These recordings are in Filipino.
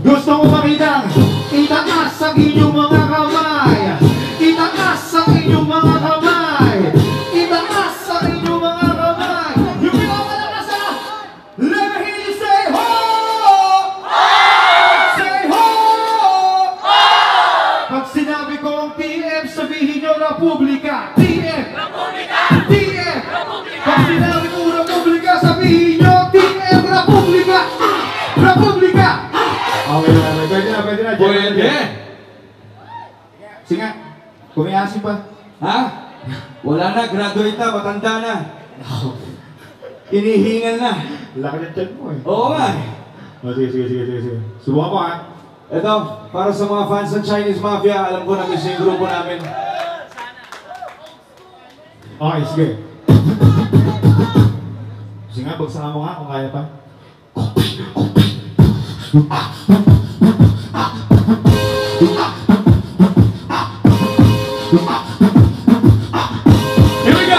Gusto mo makitang itaas ang inyong mga kamay. Itaas ang inyong mga kamay. Itaas ang inyong mga kamay. Yung pinapalakas ha, let me hear you say ho! Say ho! Pag sinabi ko ang TF, sabihin nyo Republika. TF! Republika! TF! Republika! Pag sinabi ko Republika, sabihin nyo TF Republika! Republika! Okay na, pwede na. Pwede! Sige nga, kumiyasin pa. Ha? Wala na, graduate na, matanda na. Inihingal na. Laki ng tiyan mo eh. Oo nga. Sige. Subukan mo ha. Ito, para sa mga fans ng Chinese Mafia, alam ko na gusto yung grupo namin. Okay, sige. Sige nga, bagsakan mo nga kung kaya pa. Here we go!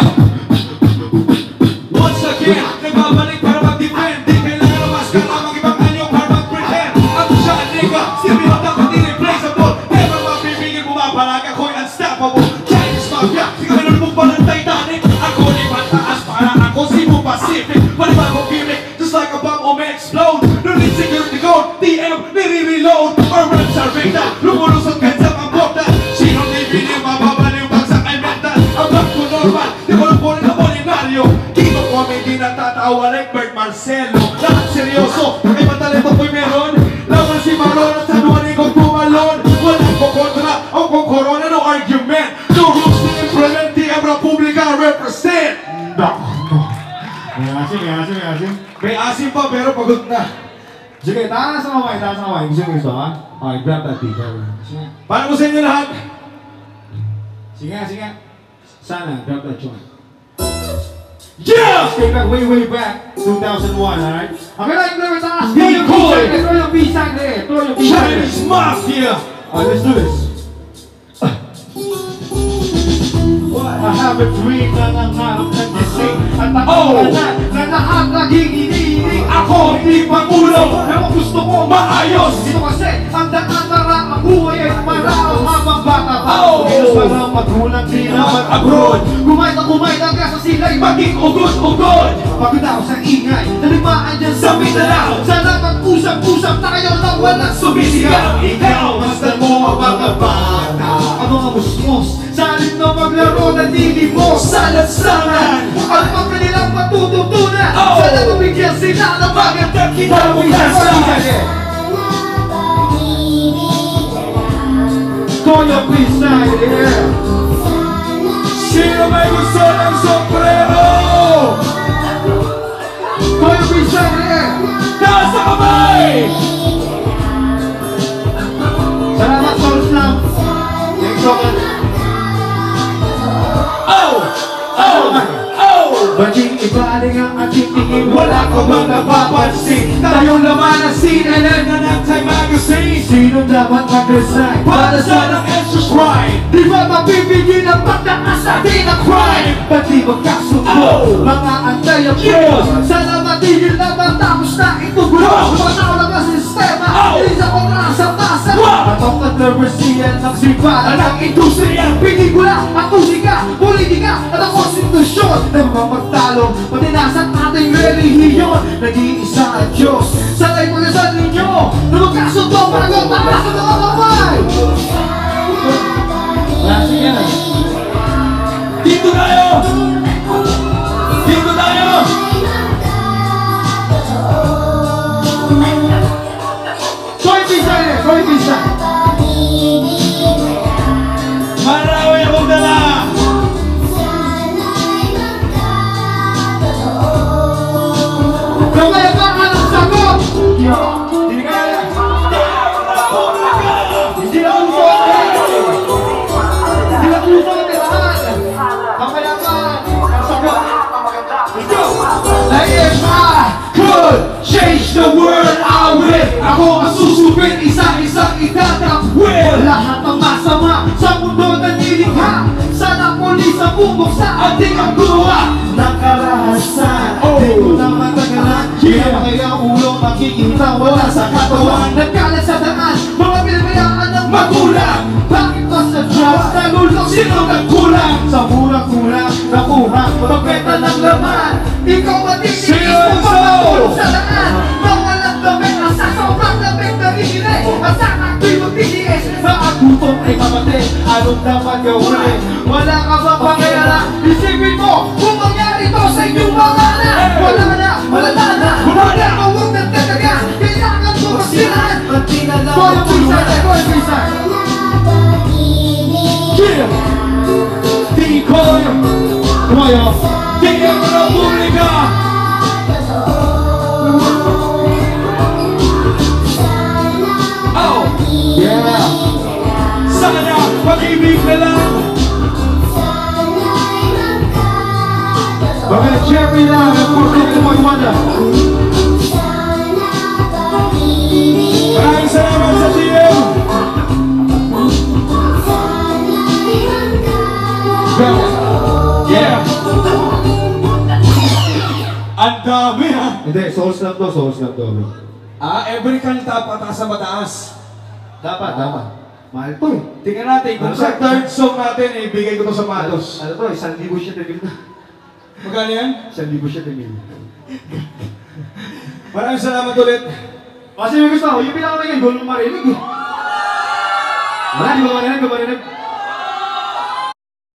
Once again, nagbabalik para mag-defend. Di kailangan ng maskara, mag-ibang anyong para mag-pretend. Ako siya, nigga, still bihotang hindi replaceable. Never mapipigil, bumabalag ako'y unstoppable. Chinese Mafia, siguro mo pa ng Titanic. Ako ni mataas para ako si Mu Pacific. Panibagong gimmick, just like a bomb o may explode. No need security code, TM, nire-reload. Our reps are big na, lumulusot kahit sa pambota. Sinong bibili, mababaliw, bagsak ay mental. Ang back to normal, di ko lang po rin ang ordinaryo. King of comedy na tatawa like Bert Marcelo. Lahat seryoso, may matalento po'y meron. Laban si Maron at San Juan ikong tumalon. Walang kukontra, o kung corona, no argument. No rules to implement, TM Republika represent. May asim. May asim pa pero pagod na. Sige, taas ang kamay. Gusto ha? Okay, grab that beat. Paano mo sa inyo lahat? Sige. Sana, grab that joint. Yeah! Let's take that way back, 2001, alright? Okay na, yung grab taas. Be cool! Throw your B-side there. Chinese Mafia! Alright, let's do this. I have a dream na nangarap ng gising. At ako na lahat naging iniinig. Ako hindi pangulo! Pero gusto ko Maayos! Ito kasi ang daan para ang buhay ay marao habang bata pa. Oh! Ilos parang magulang di naman Abroad! Kumain na hanggang sa sila'y Maging ugod-ugod! pagod ako sa ingay, nalimaan dyan sa Mindanao. Sana mag-usap-usap na kayo na walang Sumisigaw! Ikaw! Masdan mo ang mga bata, ang mga musmos, sa halip na maglaro na nilimos sa lansangan. Ang mga kanilang matututunan, sana mabigyan sila ng magandang kinabukasan. Toyo Pisay, yeah! Sino may gusto ng sombrero? Toyo Pisay, yeah! Taas sa kamay! Salamat sa Islam. Thank you. Maging ibaling ang ating tingin, wala ka bang napapansin? Tayong laman ng CNN na ng Time Magazine. Sino dapat mag-resign para sa ng extra crime? Di ba mapipigil ang pagtaas natin ng crime? Ba't di magkasundo? Mga antay ang Diyos. Sana matigil na matapos na ito gulo. Matawag ang sistema, hindi sa kontrasa-tasa. Atong kontrobersiyan ng sipanan ng industriya, pelikula, at musika, politika, at ang konstitusyon na magpagtalo, pati nasa ating relihiyon. Nag-iisa ang Diyos. Sana'y pagkasan ninyo na magkasundo para kong taas sa mga kamay. Lasing yan. Dito tayo! Dito tayo! Soy Pisa! Marawin akong dala! Kung kaya ba ang sagot? Hindi kaya! Hindi na uso! Hindi na uso ang tirahan! Ang kaya ba ang sagot? Ito! If I could change the world, I will. Ako ang susupin, isa-isang itatakwil. Lahat ng masama sa mundo na nilikha, sana pulis ang bubuksa at di ang gumawa ng karahasan. Di ko na matagalan, kaya makaya ulo makikita wala sa katawan nagkalat sa daan, mga pinabayaan ng magulang. Bakit ba sa drugs nagulong? Sino nagkulang? Sa murang-murang nakuha magbenta ng laman. Ikaw matitiis mo pagkakulong sa daan. Mawalang damit ang sa sobrang lamig na isinay. At saan ako'y magtitiis na ang gutom ay mamatay. Anong dapat gawin? Wala ka ba pakialam? Isipin mo kung mangyari to sa inyong mga anak. Wala na, wala na, wala na. Huwag na talaga, kailangan ko masiraan. At di na lang ako bisa. Yeah! Di ko Kumayo Tingnan mo ng publika. Oh! Yeah! Sana pag-ibig na lang. We're gonna Jerry now and we're going to my wonder. Maraming salamat sa TM. Yeah! Ang dami ha. Hindi, souls lang to, souls lang to. Every kanta pataas sa mataas. Dapat. Mahal to eh. Tingnan natin kung sa third song natin, ibigay ko to sa Matos. Ano to, 1,000 siya tingin na. Magkano yan? 1,000 siya tingin. Maraming salamat ulit. Kasi may gusto ako, yung pinaka-main, goal mo marinig eh. Wala, di ba marinig?